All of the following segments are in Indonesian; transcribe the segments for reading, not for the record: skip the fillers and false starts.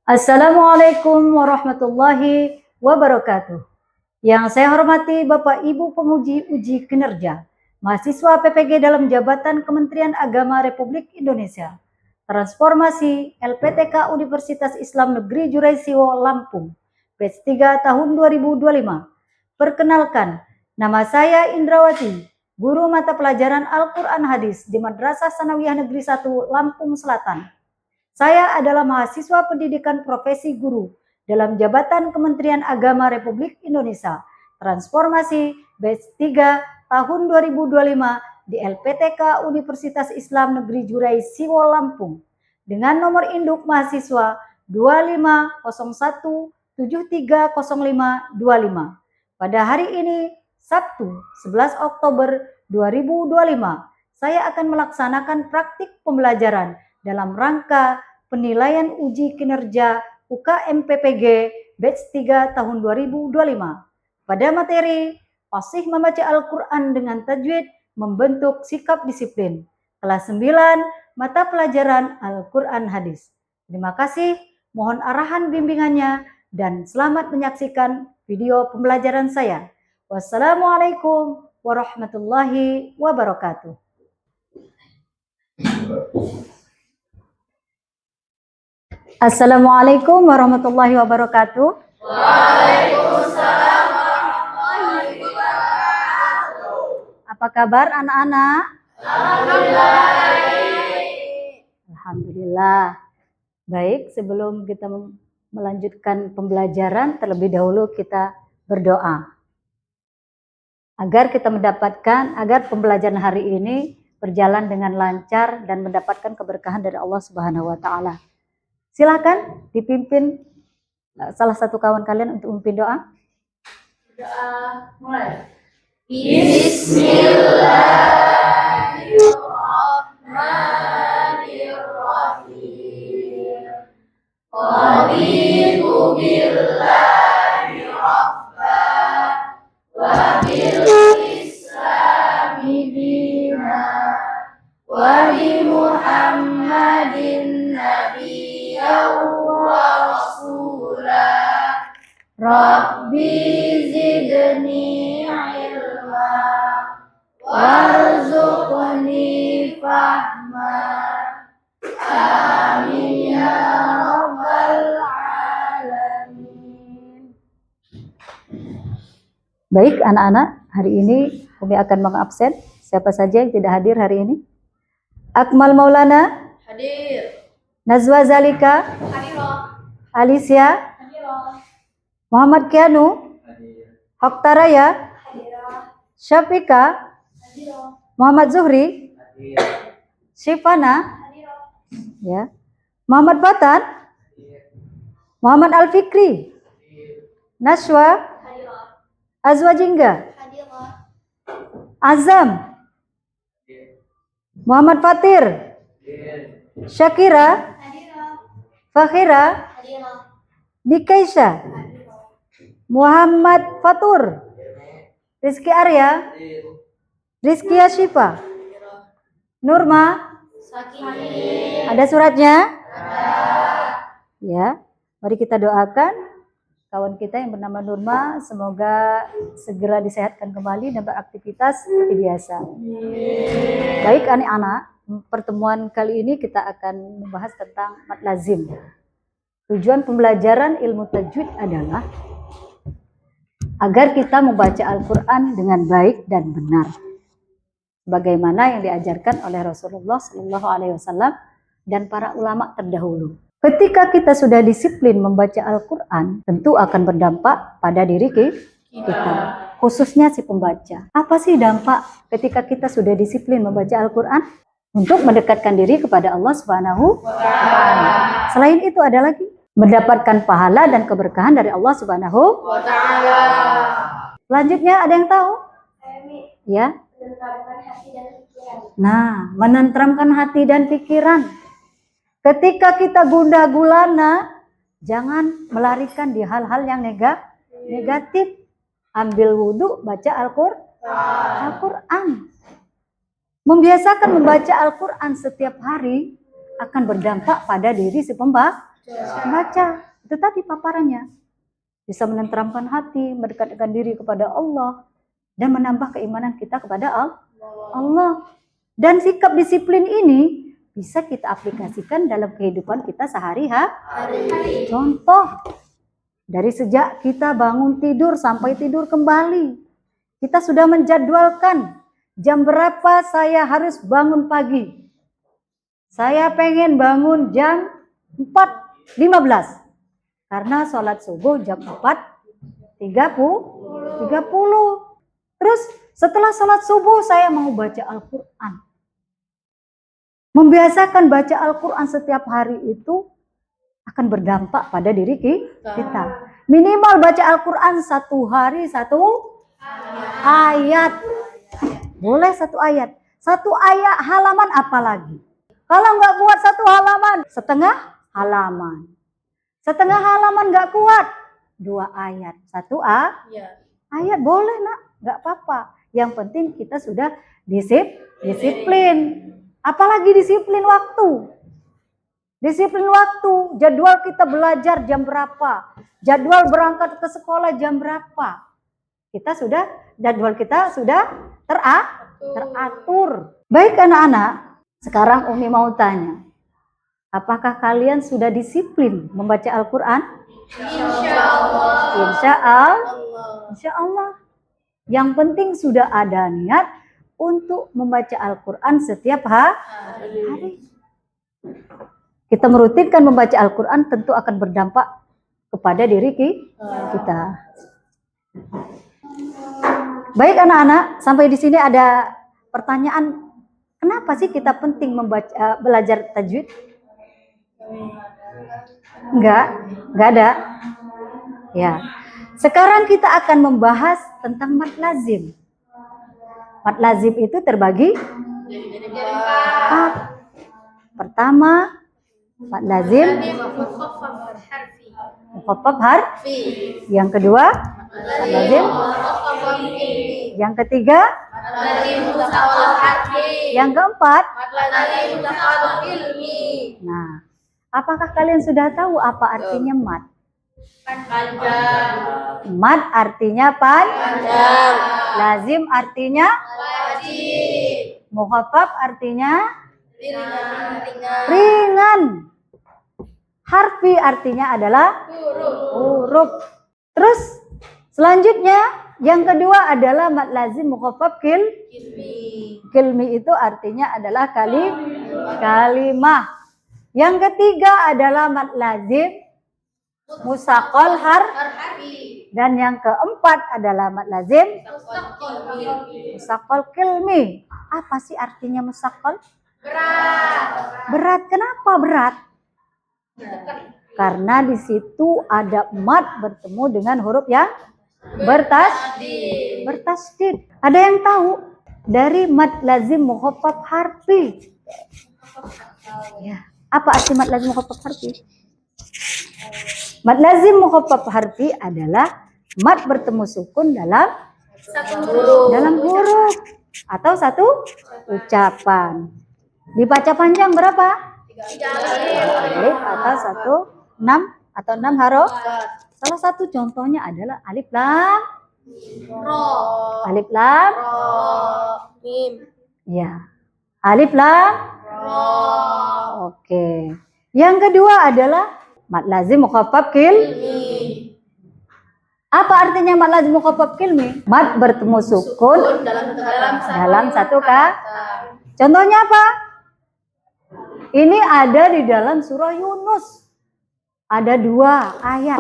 Assalamualaikum warahmatullahi wabarakatuh. Yang saya hormati Bapak Ibu penguji uji kinerja, mahasiswa PPG dalam jabatan Kementerian Agama Republik Indonesia, Transformasi LPTK Universitas Islam Negeri Juraisiwo Lampung, batch 3 tahun 2025. Perkenalkan, nama saya Indrawati, guru mata pelajaran Al-Quran Hadis di Madrasah Sanawiyah Negeri 1 Lampung Selatan. Saya adalah mahasiswa pendidikan profesi guru dalam jabatan Kementerian Agama Republik Indonesia, Transformasi batch 3 tahun 2025 di LPTK Universitas Islam Negeri Juraisiwo Lampung dengan nomor induk mahasiswa 2501730525. Pada hari ini, Sabtu 11 Oktober 2025, saya akan melaksanakan praktik pembelajaran dalam rangka penilaian uji kinerja UKM PPG batch 3 tahun 2025 pada materi fasih membaca Al-Quran dengan tajwid membentuk sikap disiplin kelas 9 mata pelajaran Al-Quran Hadis. Terima kasih, mohon arahan bimbingannya dan selamat menyaksikan video pembelajaran saya. Wassalamualaikum warahmatullahi wabarakatuh. Assalamualaikum warahmatullahi wabarakatuh. Waalaikumsalam warahmatullahi wabarakatuh. Apa kabar anak-anak? Alhamdulillah baik. Alhamdulillah. Baik, sebelum kita melanjutkan pembelajaran, terlebih dahulu kita berdoa. Agar pembelajaran hari ini berjalan dengan lancar dan mendapatkan keberkahan dari Allah Subhanahu wa taala. Silakan dipimpin salah satu kawan kalian untuk memimpin doa. Doa mulai. Bismillahirrahmanirrahim. Raditu billahi rabba wa bil islami dina wa bi Muhammadin nabiyyan wa rasulah. Rabbi zidni ilma warzuqni fahma. Amin ya rabbal alamin. Baik anak-anak, hari ini Umi akan mengabsen siapa saja yang tidak hadir hari ini. Akmal Maulana Hadir. Nazwa Zalika Hadirah. Alicia Hadirah. Muhammad Kianu Hoktaraya Hadirah. Syafika Hadirah. Muhammad Zuhri Syifana ya, Muhammad Batan Muhammad Al-Fikri Nashwa Hadirah. Azwa Jingga Hadirah. Azam Muhammad Fatir Syakira Hadirah. Fakhira Hadirah. Dikaisha Hadirah. Muhammad Fatur Rizky Arya Rizky Ashifa Nurma. Sakit. Ada suratnya? Ya, mari kita doakan kawan kita yang bernama Nurma, semoga segera disehatkan kembali dan beraktivitas seperti biasa. Baik anak-anak, pertemuan kali ini kita akan membahas tentang mat lazim. Tujuan pembelajaran ilmu tajwid adalah agar kita membaca Al-Quran dengan baik dan benar, bagaimana yang diajarkan oleh Rasulullah SAW dan para ulama terdahulu. Ketika kita sudah disiplin membaca Al-Quran, tentu akan berdampak pada diri kita, khususnya si pembaca. Apa sih dampak ketika kita sudah disiplin membaca Al-Quran? Untuk mendekatkan diri kepada Allah Subhanahu wa Ta'ala. Selain itu ada lagi mendapatkan pahala dan keberkahan dari Allah Subhanahu Wa ta'ala. Selanjutnya ada yang tahu? Ya. Menenteramkan hati dan pikiran. Nah, menenteramkan hati dan pikiran. Ketika kita gundah gulana, jangan melarikan di hal-hal yang negatif. Ambil wudhu, baca Al-Quran. Membiasakan membaca Al-Quran setiap hari akan berdampak pada diri si pembaca. Baca. Itu tadi paparannya. Bisa menenteramkan hati, mendekatkan diri kepada Allah, dan menambah keimanan kita kepada Allah. Dan sikap disiplin ini bisa kita aplikasikan dalam kehidupan kita sehari-hari. Contoh, dari sejak kita bangun tidur sampai tidur kembali, kita sudah menjadwalkan jam berapa saya harus bangun pagi. Saya pengen bangun jam 4.15 karena sholat subuh jam 4.30. Terus setelah sholat subuh saya mau baca Al-Quran. Membiasakan baca Al-Quran setiap hari itu akan berdampak pada diri kita. Minimal baca Al-Quran satu hari satu ayat. Boleh satu ayat. Satu ayat halaman apalagi. Kalau nggak kuat satu halaman, setengah halaman. Setengah halaman nggak kuat, 2 ayat. Satu ayat boleh nak, nggak apa-apa. Yang penting kita sudah disiplin. Apalagi disiplin waktu. Disiplin waktu, jadwal kita belajar jam berapa, jadwal berangkat ke sekolah jam berapa. Jadwal kita sudah teratur. Baik anak-anak, sekarang Umi mau tanya. Apakah kalian sudah disiplin membaca Al-Quran? Insya Allah. Yang penting sudah ada niat untuk membaca Al-Quran setiap hari. Kita merutinkan membaca Al-Quran tentu akan berdampak kepada diri kita. Baik anak-anak, sampai di sini ada pertanyaan. Kenapa sih kita penting belajar tajwid? Enggak ada. Ya. Sekarang kita akan membahas tentang mad lazim. Mad lazim itu terbagi 4. Pertama, mad lazim mukhaffaf harfi. Yang kedua, mad lazim. Yang ketiga, yang keempat, nah, apakah kalian sudah tahu apa artinya mad? Mad artinya panjang. Lazim artinya wajib. Mukhaffaf artinya ringan. Harfi artinya adalah huruf. Terus selanjutnya yang kedua adalah mad lazim mukhaffaf kilmi itu artinya adalah kalimah. Yang ketiga adalah mad lazim musaqqal harfi. Dan yang keempat adalah mad lazim musaqqal kilmi. Apa sih artinya musaqqal? Berat. Kenapa berat? Karena di situ ada mad bertemu dengan huruf yang bertasdid. Ada yang tahu dari mad lazim mukhaffaf harfi? Ya. Apa arti mad lazim mukhaffaf harfi? Mad lazim mukhaffaf harfi adalah mad bertemu sukun dalam huruf atau satu ucapan. Dibaca panjang berapa? 3 alif atau 6 huruf. Salah satu contohnya adalah alif lam mim. Ya. Alif lam Oke. Yang kedua adalah mad lazim mukhaffaf kilmi. Apa artinya mad lazim mukhaffaf kilmi? Mad bertemu sukun dalam satu kata. Contohnya apa? Ini ada di dalam surah Yunus. Ada 2 ayat.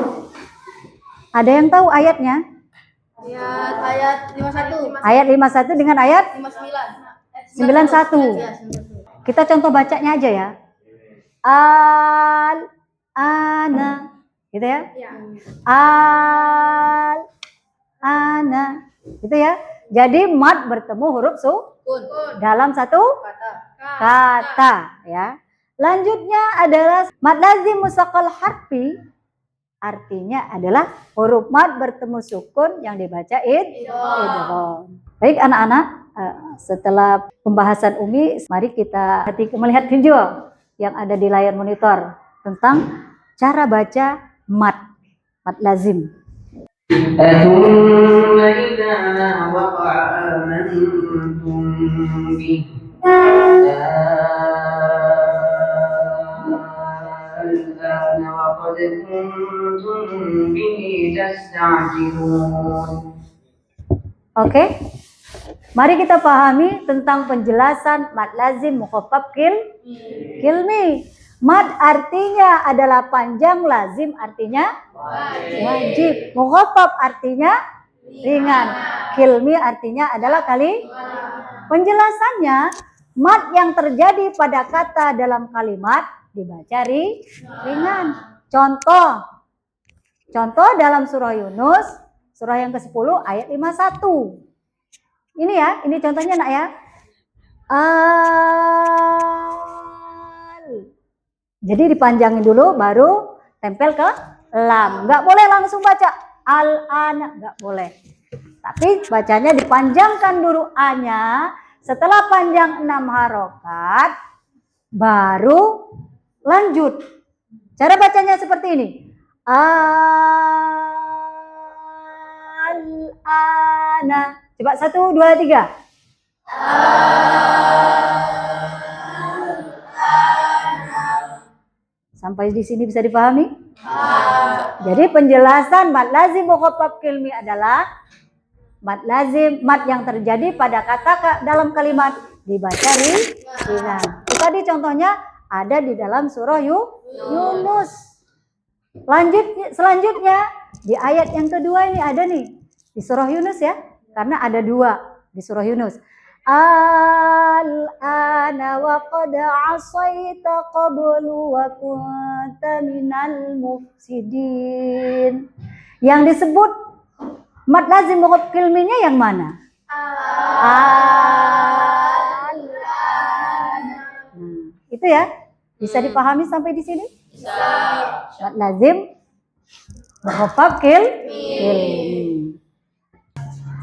Ada yang tahu ayatnya? Ayat 51. Ayat 51 dengan ayat 91. Kita contoh bacanya aja ya. Ana, gitu ya. Ana, gitu ya. Jadi mad bertemu huruf sukun dalam satu kata, ya. Lanjutnya adalah mad lazim musaqqal harfi. Artinya adalah huruf mad bertemu sukun yang dibaca idgham. Baik anak-anak, setelah pembahasan Umi, mari kita melihat video yang ada di layar monitor tentang cara baca mad lazim. ثم إذا وقع آمنتم به الآن وقد كنتم به تستعجلون. Oke. Mari kita pahami tentang penjelasan mad lazim mukhaffaf kilmi. Mad artinya adalah panjang, lazim artinya wajib, mukhaffaf artinya ringan, kilmi artinya adalah kali. Penjelasannya, mad yang terjadi pada kata dalam kalimat dibaca ringan. Contoh dalam surah Yunus, surah yang ke-10 ayat 51. Ini ya, ini contohnya nak ya. Jadi dipanjangin dulu baru tempel ke lam. Nggak boleh langsung baca al-ana, nggak boleh. Tapi bacanya dipanjangkan dulu a-nya. Setelah panjang 6 harokat, baru lanjut. Cara bacanya seperti ini. Al-ana. Coba 1, 2, 3. Sampai di sini bisa dipahami? Jadi penjelasan mad lazim mukhaffaf kilmi adalah mad lazim, mad yang terjadi pada kata dalam kalimat dibaca ringan. Tadi contohnya ada di dalam surah Yunus. Selanjutnya di ayat yang kedua ini ada nih di surah Yunus ya, karena ada 2 di surah Yunus. Al-ana wa qad asaita qablu wa kunta minal mufsidin. Yang disebut mad lazim mukhaffaf kilminya yang mana? Itu ya. Bisa dipahami sampai di sini? Bisa. Mad lazim mukhaffaf kilmi.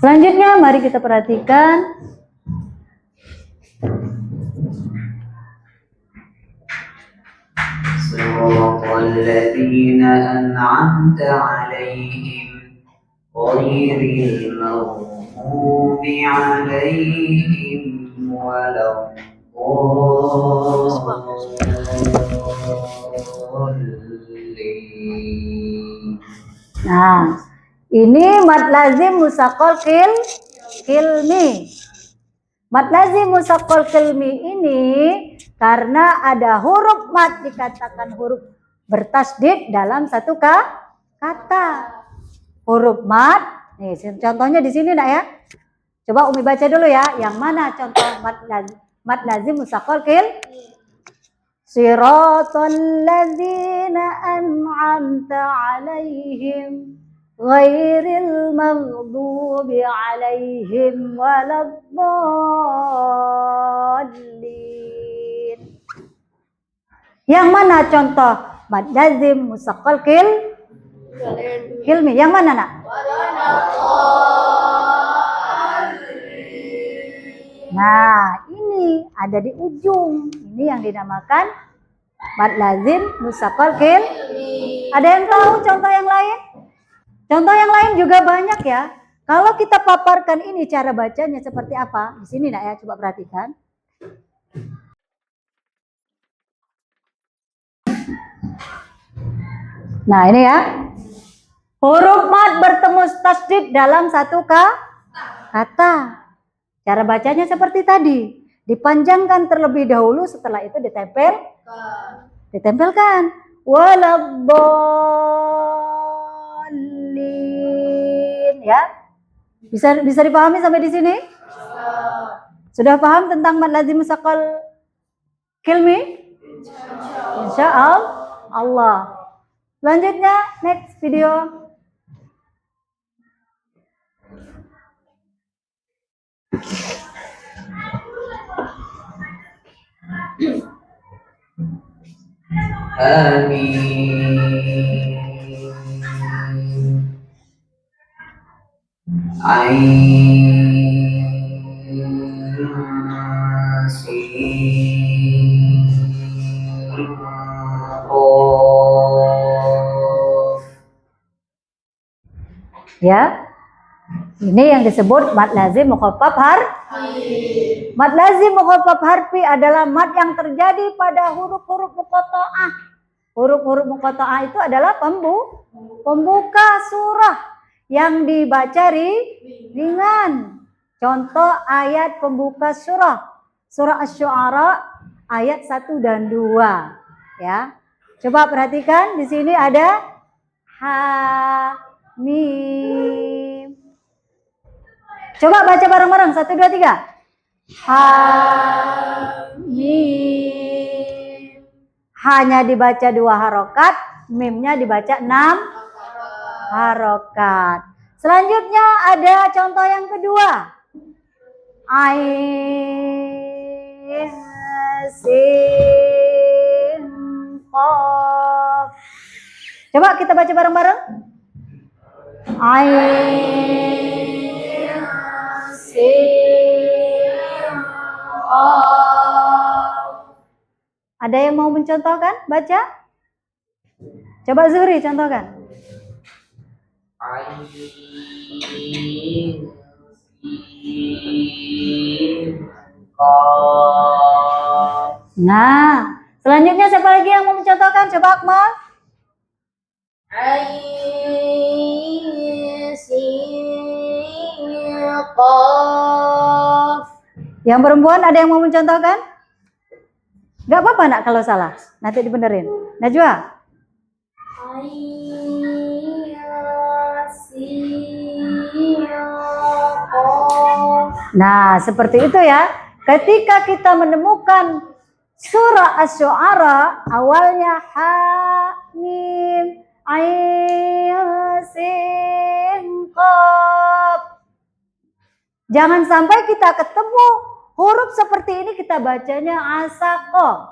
Selanjutnya mari kita perhatikan Siratal ladzina an'amta 'alaihim ghairil maghdubi 'alaihim waladdallin. Nah, ini mad lazim musaqqal kilmi. Mad lazim musaqqal kilmi ini karena ada huruf mad dikatakan huruf bertasdid dalam satu kata. Huruf mad, nih contohnya di sini nak ya. Coba Umi baca dulu ya, yang mana contoh mad lazim musaqqal kilmi. Siratal ladzina an'amta 'alaihim ghairil maghdubi 'alaihim waladdallin. Yang mana contoh mad lazim musaqqal kilmi? Yang mana nak? Nah, ini ada di ujung. Ini yang dinamakan mad lazim musaqqal kilmi. Ada yang tahu contoh yang lain? Contoh yang lain juga banyak ya. Kalau kita paparkan ini cara bacanya seperti apa? Di sini nak ya, coba perhatikan. Nah, ini ya. Huruf mad bertemu tasdid dalam satu kata. Cara bacanya seperti tadi. Dipanjangkan terlebih dahulu, setelah itu ditempelkan. Waladdallin, ya. Bisa dipahami sampai di sini? Sudah paham tentang mad lazim musaqqal kilmi? Insya Allah. Selanjutnya next video. Amin. Ain Sin Qaf Ya. Ini yang disebut mad lazim mukhaffaf harfi. Mad lazim mukhaffaf harfi adalah mad yang terjadi pada huruf-huruf muqatta'ah. Huruf-huruf muqatta'ah itu adalah pembuka surah yang dibaca ringan. Contoh ayat pembuka surah. Surah Asy-Syu'ara ayat 1 dan 2, ya. Coba perhatikan di sini ada ha mim. Coba baca bareng-bareng 1 2 3. Ha mim. Hanya dibaca 2 harokat, mimnya dibaca 6 harokat. Selanjutnya ada contoh yang kedua. Ain sin qaf. Coba kita baca bareng-bareng. Ain sin qaf. Ada yang mau mencontohkan? Baca. Coba Zuhri contohkan. Ain qaf. Nah, selanjutnya siapa lagi yang mau mencontohkan? Coba Akmal. Ain sin qaf. Yang perempuan ada yang mau mencontohkan? Gak apa-apa nak kalau salah, nanti dibenerin. Najwa. Ain sin qaf. Nah, seperti itu ya. Ketika kita menemukan surah Asy-Syu'ara, awalnya ha mim ain sin qaf. Jangan sampai kita ketemu huruf seperti ini kita bacanya asaqo.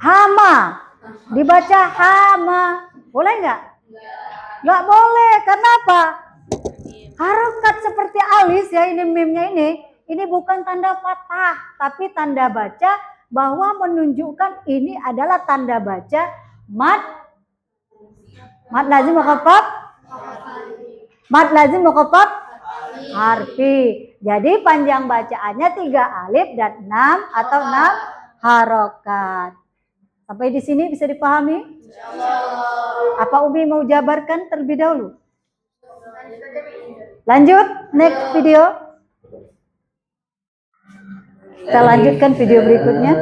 Hama dibaca hama. Boleh nggak? Nggak boleh. Kenapa? Harokat seperti alis ya, ini mimnya ini bukan tanda fathah, tapi tanda baca bahwa menunjukkan ini adalah tanda baca mad lazim mukhaffaf harfi. Jadi panjang bacaannya 3 alif dan 6 atau 6 harokat. Sampai di sini bisa dipahami? Apa Umi mau jabarkan terlebih dahulu? Lanjut, next video. Kita lanjutkan video berikutnya.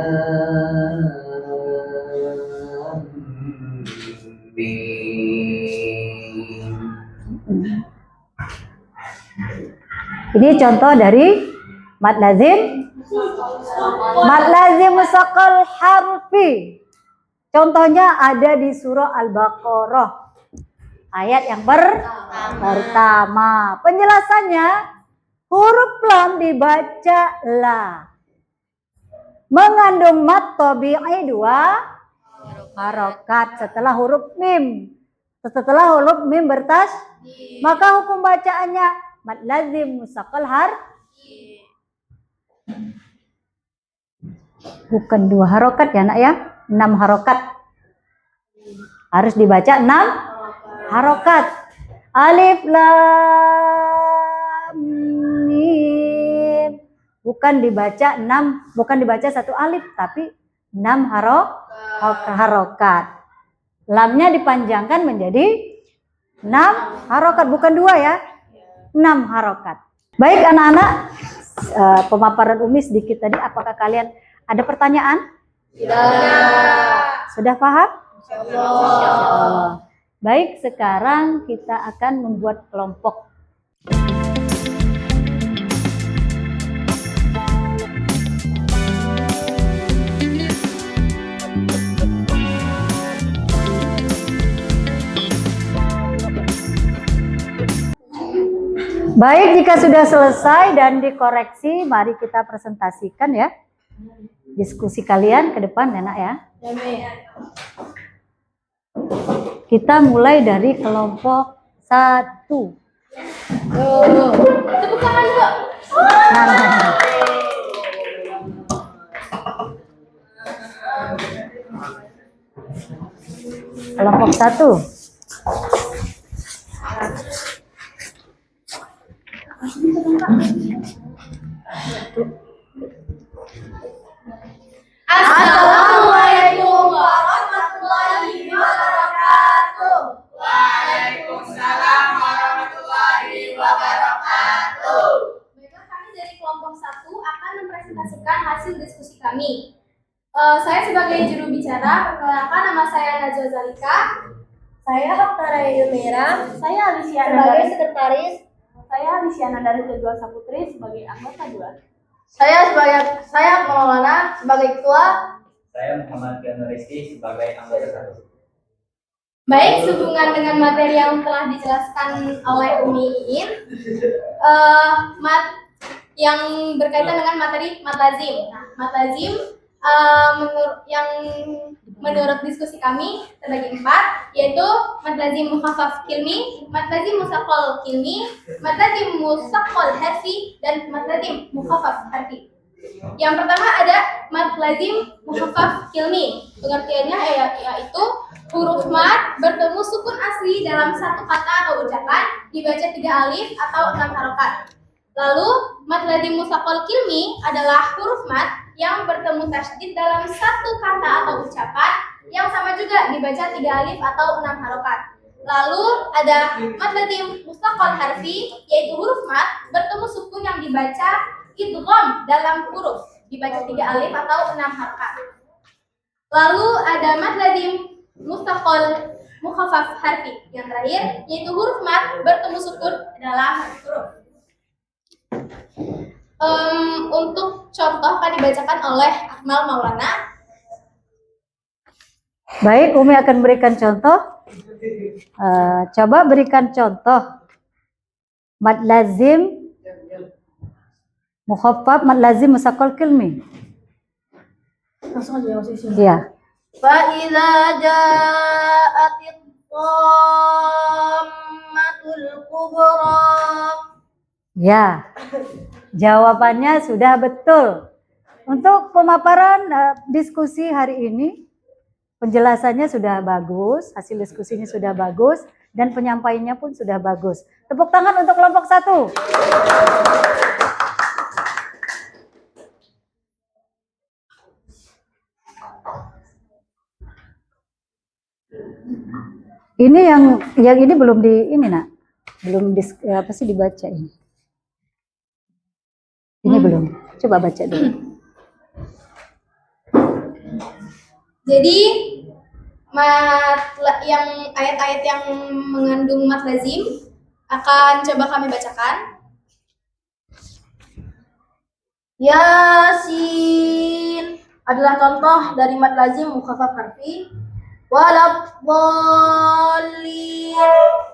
Ini contoh dari mad lazim musaqqal harfi. Contohnya ada di surah Al-Baqarah ayat yang pertama. Penjelasannya, huruf lam dibaca la, mengandung mad tabi'i 2 harokat setelah huruf mim. Setelah huruf mim bertasydid, maka hukum bacaannya mad lazim musaqqal harfi. Bukan 2 harokat ya nak ya, 6 harokat. Harus dibaca 6 harokat. Alif lam mim. Bukan dibaca 6, bukan dibaca 1 alif tapi 6 harokat. Lamnya dipanjangkan menjadi 6 harokat, bukan 2 ya. 6 harokat. Baik anak-anak, pemaparan Umi sedikit tadi. Apakah kalian ada pertanyaan? Sudah paham? Insyaallah. Baik, sekarang kita akan membuat kelompok. Baik, jika sudah selesai dan dikoreksi, mari kita presentasikan ya. Diskusi kalian ke depan ya nak ya. Kita mulai dari kelompok 1. Tepuk tangan dulu. Kelompok 1. Assalamualaikum warahmatullahi wabarakatuh. Waalaikumsalam warahmatullahi wabarakatuh. Baiklah, kami dari kelompok 1 akan mempresentasikan hasil diskusi kami. Saya sebagai juru bicara, perkenalkan nama saya Najwa Zalika. Saya Hoktara Yumira. Saya Alicia Sebagai sekretaris. Saya Alicia dari Kedua Saputri sebagai anggota 2. Saya Maulana sebagai ketua. Saya Muhammad Kian Rizky sebagai anggota 1. Baik, sehubungan dengan materi yang telah dijelaskan oleh Umi Iin, yang berkaitan dengan materi mat lazim. Nah, mat lazim menurut diskusi kami terbagi 4, yaitu mat lazim mukhaffaf kilmi, mat lazim musaqqal kilmi, mat lazim musaqqal harfi, dan mat lazim mukhaffaf harfi. Yang pertama ada mat lazim mukhaffaf kilmi. Pengertiannya yaitu huruf mat bertemu sukun asli dalam satu kata atau ucapan dibaca 3 alif atau 6 harokat. Lalu mat lazim musaqqal kilmi adalah huruf mat yang bertemu tasydid dalam satu kata atau ucapan yang sama juga dibaca 3 alif atau 6 harokat. Lalu ada mat lazim musaqqal harfi, yaitu huruf mat bertemu sukun yang dibaca idgham dalam huruf, dibaca 3 alif atau 6 harokat. Lalu ada mat lazim musaqqal mukhaffaf harfi yang terakhir, yaitu huruf mat bertemu sukun dalam huruf. Untuk contoh akan dibacakan oleh Akmal Maulana. Baik, Umi akan berikan contoh. Coba berikan contoh mad lazim mukhaffaf, mad lazim musaqqal kilmi. Langsung aja posisi. Iya. Fa'idza ja'atit dhammatul kubra. Ya, jawabannya sudah betul. Untuk pemaparan diskusi hari ini, penjelasannya sudah bagus, hasil diskusinya sudah bagus, dan penyampaiannya pun sudah bagus. Tepuk tangan untuk kelompok 1. Ini yang ini belum belum dibaca ini. Ini belum. Coba baca dulu. Jadi ayat-ayat yang mengandung mat lazim akan coba kami bacakan. Yasin adalah contoh dari mat lazim mukhaffaf harfi. Walad-dallin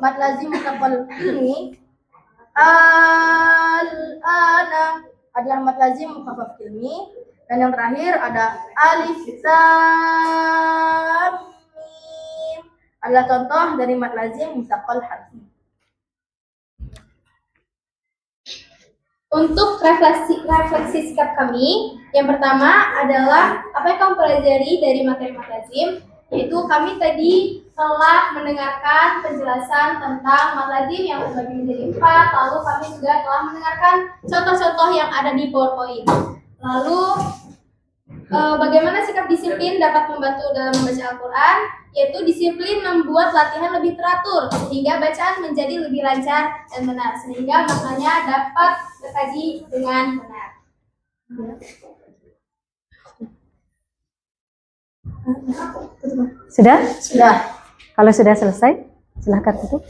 mat lazim musaqqal kilmi. Al-ana adalah mat lazim mukhaffaf kilmi. Dan yang terakhir ada alif lam mim adalah contoh dari mat lazim musaqqal harfi. Untuk refleksi sikap kami, yang pertama adalah apa yang kamu pelajari dari materi mat lazim, yaitu kami tadi telah mendengarkan penjelasan tentang mat lazim yang terbagi menjadi 4, lalu kami juga telah mendengarkan contoh-contoh yang ada di PowerPoint. Lalu bagaimana sikap disiplin dapat membantu dalam membaca Al-Quran, yaitu disiplin membuat latihan lebih teratur sehingga bacaan menjadi lebih lancar dan benar, sehingga maknanya dapat terkaji dengan benar. Sudah? Sudah. Kalau sudah selesai, silahkan tutup.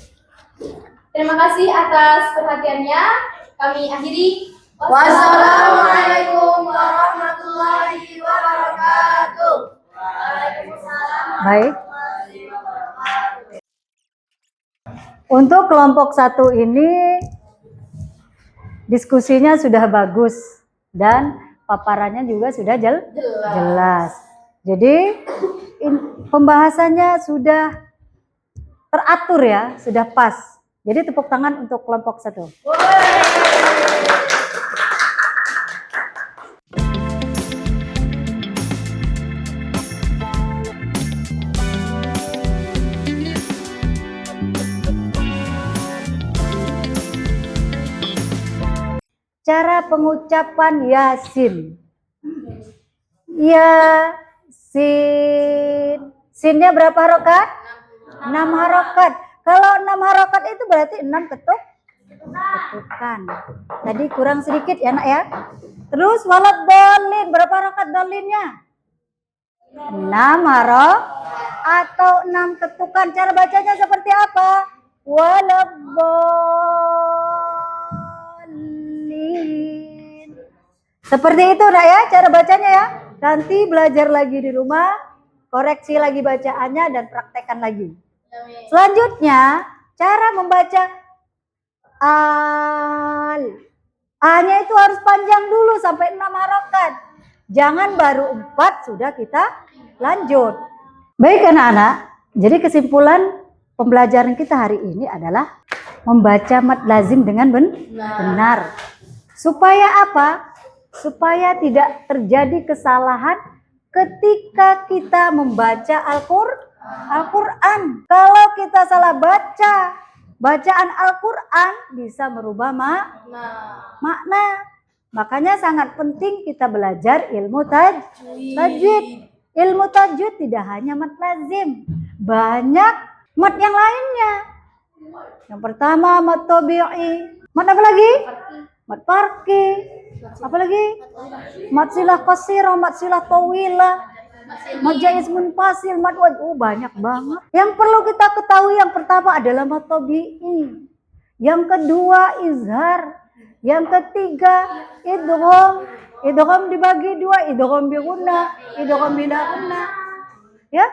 Terima kasih atas perhatiannya. Kami akhiri. Wassalamualaikum warahmatullahi wabarakatuh. Baik. Untuk kelompok 1 ini diskusinya sudah bagus dan paparannya juga sudah jelas. Jadi pembahasannya sudah teratur ya, sudah pas. Jadi tepuk tangan untuk kelompok 1. Cara pengucapan Yasin. Yasin. Sinnya berapa harokat? 6 harokat. Kalau 6 harokat itu berarti 6 ketukan. Tadi kurang sedikit ya nak ya. Terus walad dolin. Berapa harokat dolinnya? 6 harokat atau 6 ketukan. Cara bacanya seperti apa? Walad dolin. Seperti itu nak ya cara bacanya ya. Nanti belajar lagi di rumah, koreksi lagi bacaannya dan praktekkan lagi. Selanjutnya, cara membaca al. A-nya itu harus panjang dulu sampai 6 harokat. Jangan baru 4 sudah kita lanjut. Baik anak-anak, jadi kesimpulan pembelajaran kita hari ini adalah membaca mad lazim dengan benar. Supaya apa? Supaya tidak terjadi kesalahan ketika kita membaca Al-Quran. Kalau kita salah baca, bacaan Al-Quran bisa merubah makna. Makanya sangat penting kita belajar ilmu tajwid. Ilmu tajwid tidak hanya mad lazim, banyak mad yang lainnya. Yang pertama mad tabi'i, mad apa lagi? Mad farqi, apa lagi? Mad silah qasirah, mad silah tawilah, mad jaiz munfasil, mad banyak banget. Yang perlu kita ketahui yang pertama adalah mad tabi'i. Yang kedua izhar. Yang ketiga idgham. Idgham dibagi dua, idgham bi gunnah, idgham bila gunnah. Ya?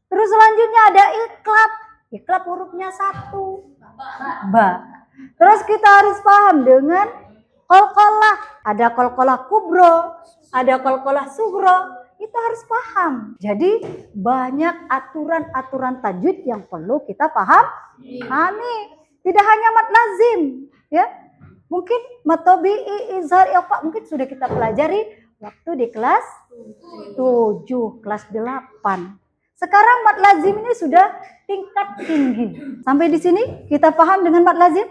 Terus selanjutnya ada iklab. Iklab hurufnya 1. Ba. Terus kita harus paham dengan qalqalah. Ada qalqalah kubro, ada qalqalah sugro. Kita harus paham. Jadi banyak aturan-aturan tajwid yang perlu kita pahami. Tidak hanya mad lazim, ya. Mungkin mad tabi'i, izhar, ikhfa mungkin sudah kita pelajari waktu di kelas 7, kelas 8. Sekarang mad lazim ini sudah tingkat tinggi. Sampai di sini kita paham dengan mad lazim?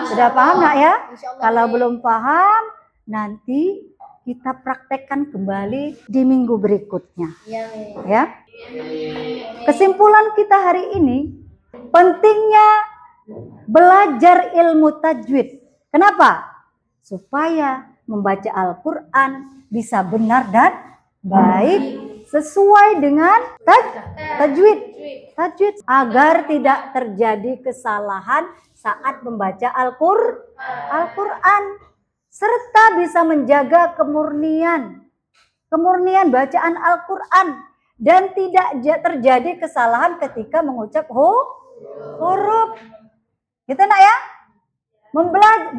Sudah paham nak ya? Kalau belum paham, nanti kita praktekkan kembali di minggu berikutnya. Ya. Kesimpulan kita hari ini, pentingnya belajar ilmu tajwid. Kenapa? Supaya membaca Al-Quran bisa benar dan baik sesuai dengan tajwid. Agar tidak terjadi kesalahan saat membaca Al-Quran. Serta bisa menjaga kemurnian bacaan Al-Quran. Dan tidak terjadi kesalahan ketika mengucap huruf. Gitu nak ya?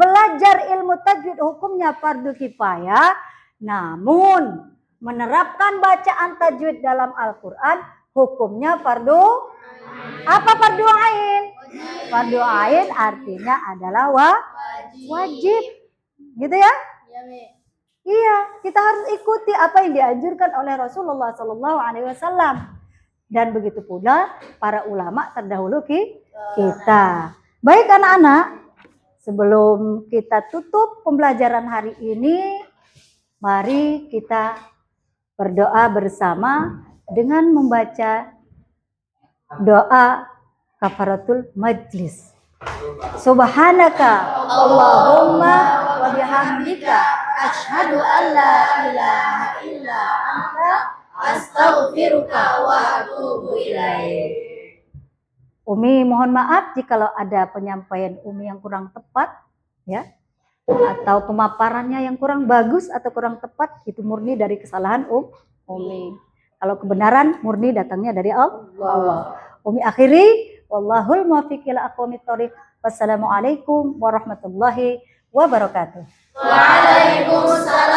Belajar ilmu tajwid hukumnya fardu kifayah, namun menerapkan bacaan tajwid dalam Al-Quran hukumnya fardu ain. Fardu ain artinya adalah wajib. Gitu ya? Iya, kita harus ikuti apa yang dianjurkan oleh Rasulullah SAW. Dan begitu pula para ulama terdahulu kita. Baik anak-anak, sebelum kita tutup pembelajaran hari ini, mari kita berdoa bersama dengan membaca doa kafaratul majlis. Subhanaka Allahumma wa bihamdika asyhadu an la ilaha illa anta astaghfiruka wa atubu ilaik. Umi mohon maaf jikalau ada penyampaian Umi yang kurang tepat ya, atau pemaparannya yang kurang bagus atau kurang tepat, itu murni dari kesalahan Umi. Kalau kebenaran murni datangnya dari Allah. Umi akhiri, wallahul muwaffiq ila aqwamit thoriq. Wassalamualaikum warahmatullahi wabarakatuh. Waalaikumsalam